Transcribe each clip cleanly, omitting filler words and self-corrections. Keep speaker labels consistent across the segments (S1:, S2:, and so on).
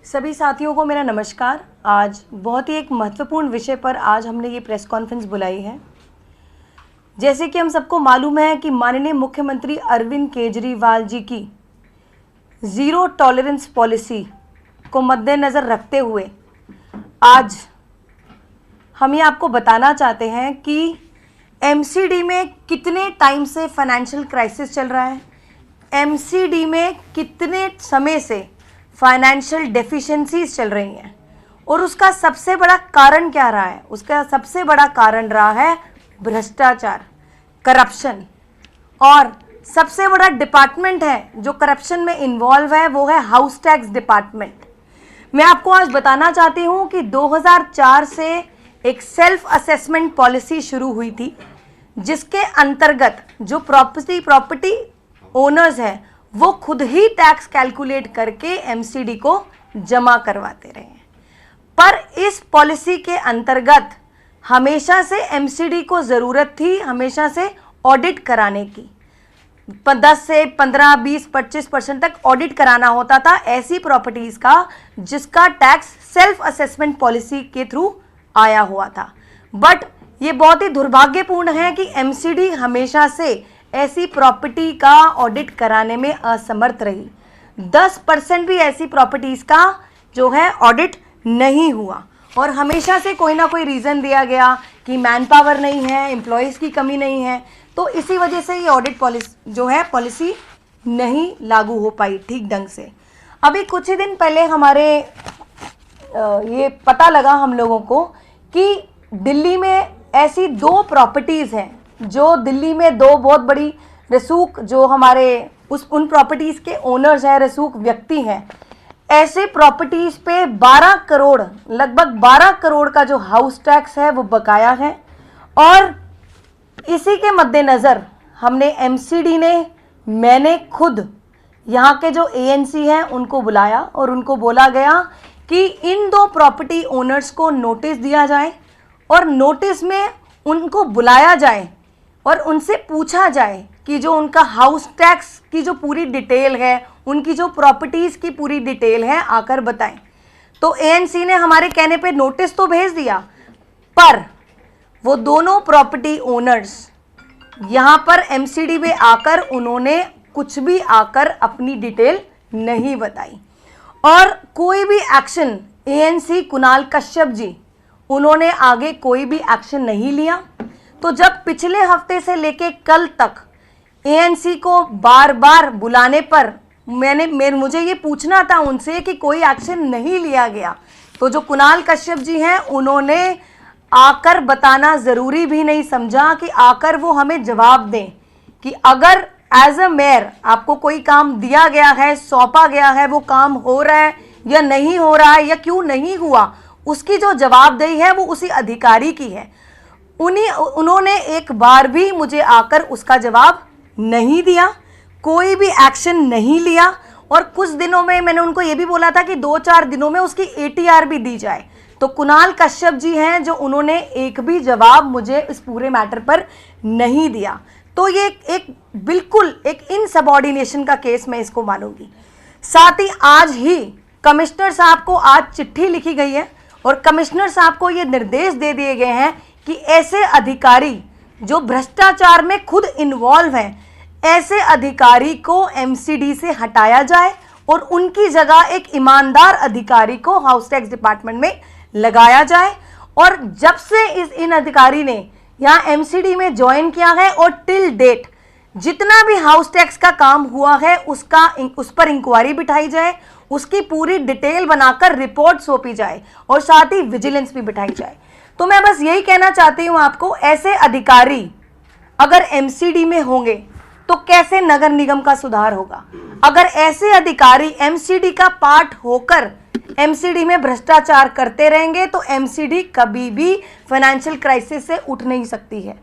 S1: सभी साथियों को मेरा नमस्कार। आज बहुत ही एक महत्वपूर्ण विषय पर आज हमने ये प्रेस कॉन्फ्रेंस बुलाई है। जैसे कि हम सबको मालूम है कि माननीय मुख्यमंत्री अरविंद केजरीवाल जी की ज़ीरो टॉलरेंस पॉलिसी को मद्देनज़र रखते हुए आज हम ये आपको बताना चाहते हैं कि एमसीडी में कितने टाइम से फाइनेंशियल क्राइसिस चल रहा है, एमसीडी में कितने समय से फाइनेंशियल डेफिशिएंसीज चल रही हैं और उसका सबसे बड़ा कारण क्या रहा है। उसका सबसे बड़ा कारण रहा है भ्रष्टाचार, करप्शन। और सबसे बड़ा डिपार्टमेंट है जो करप्शन में इन्वॉल्व है वो है हाउस टैक्स डिपार्टमेंट। मैं आपको आज बताना चाहती हूँ कि 2004 से एक सेल्फ असेसमेंट पॉलिसी शुरू हुई थी, जिसके अंतर्गत जो प्रॉपर्टी ओनर्स हैं वो खुद ही टैक्स कैलकुलेट करके एमसीडी को जमा करवाते रहे हैं। पर इस पॉलिसी के अंतर्गत हमेशा से एमसीडी को ज़रूरत थी हमेशा से ऑडिट कराने की। 10 से 15, 20, 25% तक ऑडिट कराना होता था ऐसी प्रॉपर्टीज़ का जिसका टैक्स सेल्फ असेसमेंट पॉलिसी के थ्रू आया हुआ था। बट ये बहुत ही दुर्भाग्यपूर्ण है कि एमसीडी हमेशा से ऐसी प्रॉपर्टी का ऑडिट कराने में असमर्थ रही। 10% भी ऐसी प्रॉपर्टीज़ का जो है ऑडिट नहीं हुआ और हमेशा से कोई ना कोई रीज़न दिया गया कि मैन पावर नहीं है, एम्प्लॉयज़ की कमी नहीं है, तो इसी वजह से ये ऑडिट पॉलिसी नहीं लागू हो पाई ठीक ढंग से। अभी कुछ ही दिन पहले हमारे ये पता लगा हम लोगों को कि दिल्ली में ऐसी 2 प्रॉपर्टीज़ हैं जो दिल्ली में 2 बहुत बड़ी रसूख जो हमारे उन प्रॉपर्टीज़ के ओनर्स हैं, रसूख व्यक्ति हैं, ऐसे प्रॉपर्टीज़ पे 12 करोड़ लगभग 12 करोड़ का जो हाउस टैक्स है वो बकाया है। और इसी के मद्देनज़र हमने एमसीडी ने मैंने खुद यहाँ के जो एएनसी हैं उनको बुलाया और उनको बोला गया कि इन 2 प्रॉपर्टी ओनर्स को नोटिस दिया जाए और नोटिस में उनको बुलाया जाए और उनसे पूछा जाए कि जो उनका हाउस टैक्स की जो पूरी डिटेल है, उनकी जो प्रॉपर्टीज़ की पूरी डिटेल है आकर बताएं। तो एएनसी ने हमारे कहने पे नोटिस तो भेज दिया, पर वो दोनों प्रॉपर्टी ओनर्स यहाँ पर एमसीडी में आकर उन्होंने कुछ भी आकर अपनी डिटेल नहीं बताई और कोई भी एक्शन एएनसी कुणाल कश्यप जी उन्होंने आगे कोई भी एक्शन नहीं लिया। तो जब पिछले हफ्ते से लेके कल तक एएनसी को बार बार बुलाने पर मुझे ये पूछना था उनसे कि कोई एक्शन नहीं लिया गया, तो जो कुणाल कश्यप जी हैं उन्होंने आकर बताना ज़रूरी भी नहीं समझा कि आकर वो हमें जवाब दें कि अगर एज अ मेयर आपको कोई काम दिया गया है, सौंपा गया है, वो काम हो रहा है या नहीं हो रहा है या क्यों नहीं हुआ, उसकी जो जवाबदेही है वो उसी अधिकारी की है। उन्होंने एक बार भी मुझे आकर उसका जवाब नहीं दिया, कोई भी एक्शन नहीं लिया। और कुछ दिनों में मैंने उनको ये भी बोला था कि 2-4 दिनों में उसकी एटीआर भी दी जाए। तो कुणाल कश्यप जी हैं जो उन्होंने एक भी जवाब मुझे इस पूरे मैटर पर नहीं दिया। तो ये एक बिल्कुल एक इनसबऑर्डिनेशन का केस मैं इसको मानूंगी। साथ ही आज ही कमिश्नर साहब को आज चिट्ठी लिखी गई है और कमिश्नर साहब को ये निर्देश दे दिए गए हैं कि ऐसे अधिकारी जो भ्रष्टाचार में खुद इन्वॉल्व हैं, ऐसे अधिकारी को एमसीडी से हटाया जाए और उनकी जगह एक ईमानदार अधिकारी को हाउस टैक्स डिपार्टमेंट में लगाया जाए। और जब से इन अधिकारी ने यहाँ एमसीडी में ज्वाइन किया है और टिल डेट जितना भी हाउस टैक्स का काम हुआ है उस पर इंक्वायरी बिठाई जाए, उसकी पूरी डिटेल बनाकर रिपोर्ट सौंपी जाए और साथ ही विजिलेंस भी बिठाई जाए। तो मैं बस यही कहना चाहती हूँ आपको, ऐसे अधिकारी अगर एमसीडी में होंगे तो कैसे नगर निगम का सुधार होगा। अगर ऐसे अधिकारी एमसीडी का पार्ट होकर एमसीडी में भ्रष्टाचार करते रहेंगे तो एमसीडी कभी भी फाइनेंशियल क्राइसिस से उठ नहीं सकती है।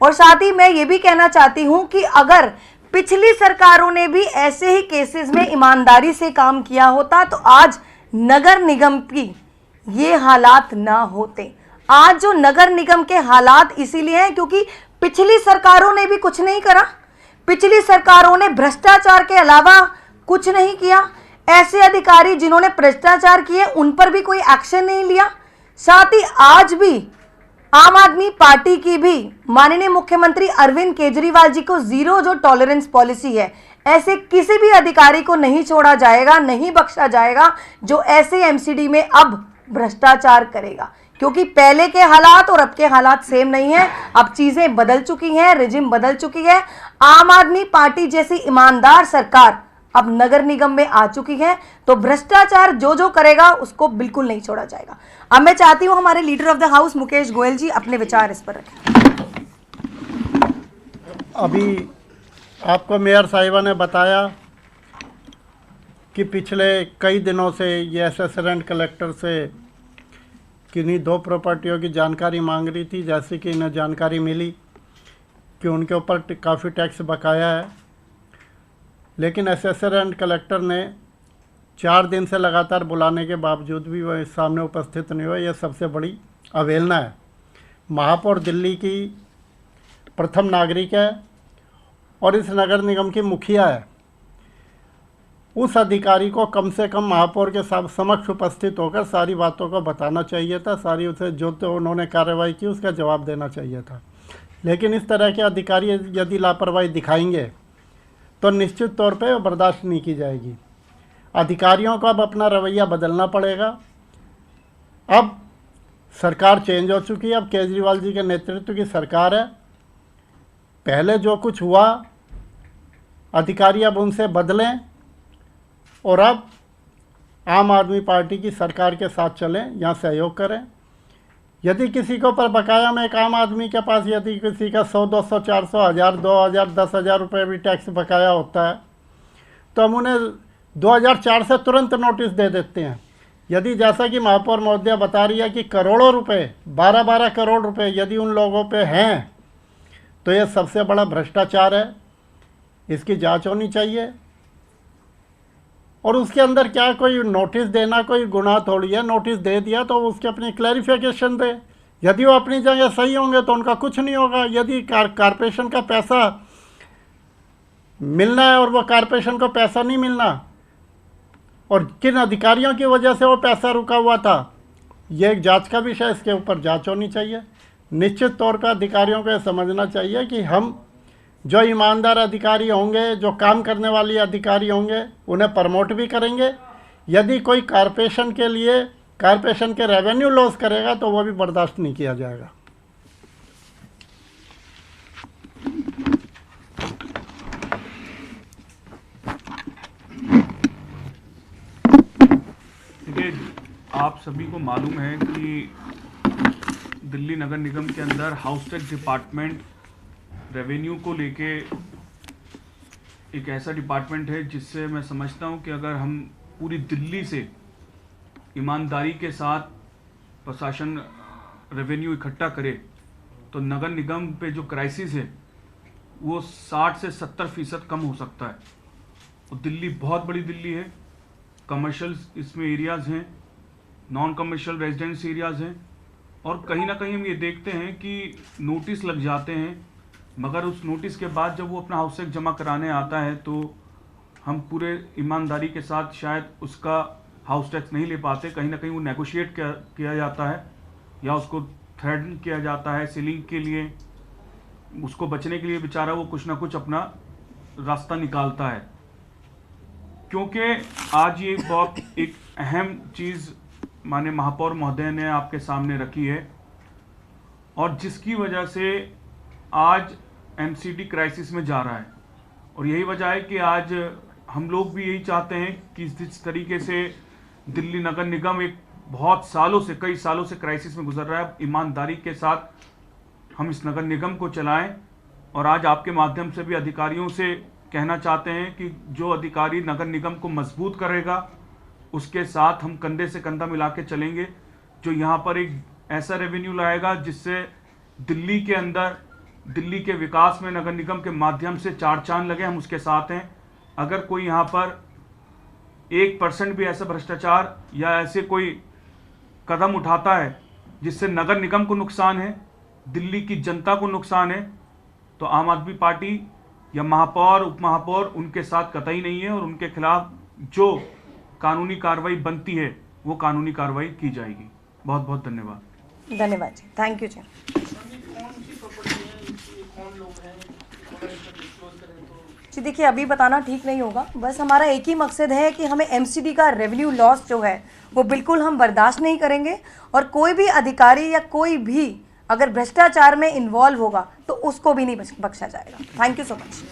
S1: और साथ ही मैं ये भी कहना चाहती हूँ कि अगर पिछली सरकारों ने भी ऐसे ही केसेस में ईमानदारी से काम किया होता तो आज नगर निगम की ये हालात ना होते। आज जो नगर निगम के हालात इसीलिए हैं क्योंकि पिछली सरकारों ने भी कुछ नहीं करा, पिछली सरकारों ने भ्रष्टाचार के अलावा कुछ नहीं किया। ऐसे अधिकारी जिन्होंने भ्रष्टाचार किए उन पर भी कोई एक्शन नहीं लिया। साथ ही आज भी आम आदमी पार्टी की भी माननीय मुख्यमंत्री अरविंद केजरीवाल जी को जीरो जो टॉलरेंस पॉलिसी है, ऐसे किसी भी अधिकारी को नहीं छोड़ा जाएगा, नहीं बख्शा जाएगा जो ऐसे एमसीडी में अब भ्रष्टाचार करेगा। क्योंकि पहले के हालात और अब के हालात सेम नहीं है, अब चीजें बदल चुकी हैं, रिजिम बदल चुकी है। आम आदमी पार्टी जैसी ईमानदार सरकार अब नगर निगम में आ चुकी है, तो भ्रष्टाचार जो जो करेगा उसको बिल्कुल नहीं छोड़ा जाएगा। अब मैं चाहती हूं हमारे leader of the house Mukesh Goyal ji अपने विचार इस पर रखें।
S2: अभी आपको मेयर साहिबा ने बताया कि पिछले कई दिनों से ये असिस्टेंट कलेक्टर से किन्हीं 2 प्रॉपर्टियों की जानकारी मांग रही थी। जैसे कि इन्हें जानकारी मिली कि उनके ऊपर काफ़ी टैक्स बकाया है, लेकिन असिस्टेंट कलेक्टर ने 4 दिन से लगातार बुलाने के बावजूद भी वह सामने उपस्थित नहीं हुआ। यह सबसे बड़ी अवहेलना है। महापौर दिल्ली की प्रथम नागरिक है और इस नगर निगम की मुखिया है। उस अधिकारी को कम से कम महापौर के समक्ष उपस्थित होकर सारी बातों को बताना चाहिए था, सारी उसे जो तो उन्होंने कार्रवाई की उसका जवाब देना चाहिए था। लेकिन इस तरह के अधिकारी यदि लापरवाही दिखाएंगे तो निश्चित तौर पे बर्दाश्त नहीं की जाएगी। अधिकारियों को अब अपना रवैया बदलना पड़ेगा। अब सरकार चेंज हो चुकी है, अब केजरीवाल जी के नेतृत्व की सरकार है। पहले जो कुछ हुआ अधिकारी अब उनसे बदलें और अब आम आदमी पार्टी की सरकार के साथ चलें, यहाँ सहयोग करें। यदि किसी के ऊपर बकाया में एक आम आदमी के पास यदि किसी का 100, 200, 400, 1000, 2000, 10,000 रुपये भी टैक्स बकाया होता है तो हम उन्हें 2004 से तुरंत नोटिस दे देते हैं। यदि जैसा कि महापौर महोदया बता रही है कि करोड़ों रुपए, 12-12 करोड़ रुपए यदि उन लोगों पे हैं तो यह सबसे बड़ा भ्रष्टाचार है। इसकी जांच होनी चाहिए। और उसके अंदर क्या कोई नोटिस देना कोई गुनाह थोड़ी है। नोटिस दे दिया तो उसके अपनी क्लैरिफिकेशन दे। यदि वो अपनी जगह सही होंगे तो उनका कुछ नहीं होगा। यदि कारपोरेशन का पैसा मिलना है और वो कारपोरेशन को पैसा नहीं मिलना और किन अधिकारियों की वजह से वो पैसा रुका हुआ था, ये एक जांच का विषय, इसके ऊपर जांच होनी चाहिए। निश्चित तौर पर अधिकारियों को यह समझना चाहिए कि हम जो ईमानदार अधिकारी होंगे, जो काम करने वाले अधिकारी होंगे, उन्हें प्रमोट भी करेंगे। यदि कोई कारपोरेशन के लिए कारपोरेशन के रेवेन्यू लॉस करेगा तो वो भी बर्दाश्त नहीं किया जाएगा।
S3: देखिए, आप सभी को मालूम है कि दिल्ली नगर निगम के अंदर हाउस टैक्स डिपार्टमेंट रेवेन्यू को लेके एक ऐसा डिपार्टमेंट है जिससे मैं समझता हूं कि अगर हम पूरी दिल्ली से ईमानदारी के साथ प्रशासन रेवेन्यू इकट्ठा करे तो नगर निगम पे जो क्राइसिस है वो 60 से 70% कम हो सकता है। और दिल्ली बहुत बड़ी दिल्ली है, कमर्शियल इसमें एरियाज़ हैं, नॉन कमर्शियल रेजिडेंस एरियाज़ हैं, और कहीं ना कहीं हम ये देखते हैं कि नोटिस लग जाते हैं, मगर उस नोटिस के बाद जब वो अपना हाउस टैक्स जमा कराने आता है तो हम पूरे ईमानदारी के साथ शायद उसका हाउस टैक्स नहीं ले पाते। कहीं ना कहीं वो नेगोशिएट किया जाता है या उसको थ्रेटन किया जाता है सीलिंग के लिए। उसको बचने के लिए बेचारा वो कुछ ना कुछ अपना रास्ता निकालता है। क्योंकि आज ये बहुत एक अहम चीज़ माननीय महापौर महोदय ने आपके सामने रखी है और जिसकी वजह से आज एमसीडी क्राइसिस में जा रहा है। और यही वजह है कि आज हम लोग भी यही चाहते हैं कि जिस तरीके से दिल्ली नगर निगम एक बहुत सालों से, कई सालों से क्राइसिस में गुजर रहा है, ईमानदारी के साथ हम इस नगर निगम को चलाएं। और आज आपके माध्यम से भी अधिकारियों से कहना चाहते हैं कि जो अधिकारी नगर निगम को मजबूत करेगा उसके साथ हम कंधे से कंधा मिला के चलेंगे, जो यहाँ पर एक ऐसा रेवेन्यू लाएगा जिससे दिल्ली के अंदर, दिल्ली के विकास में नगर निगम के माध्यम से 4 चांद लगे। हम उसके साथ हैं। अगर कोई यहाँ पर 1% भी ऐसा भ्रष्टाचार या ऐसे कोई कदम उठाता है जिससे नगर निगम को नुकसान है, दिल्ली की जनता को नुकसान है, तो आम आदमी पार्टी या महापौर, उप महापौर उनके साथ कतई नहीं है। और उनके खिलाफ जो कानूनी कार्रवाई बनती है वो कानूनी कार्रवाई की जाएगी। बहुत बहुत धन्यवाद।
S1: धन्यवाद जी, थैंक यू जी। जी देखिए, अभी बताना ठीक नहीं होगा, बस हमारा एक ही मकसद है कि हमें एमसीडी का रेवेन्यू लॉस जो है वो बिल्कुल हम बर्दाश्त नहीं करेंगे, और कोई भी अधिकारी या कोई भी अगर भ्रष्टाचार में इन्वॉल्व होगा तो उसको भी नहीं बख्शा जाएगा। Thank you so much.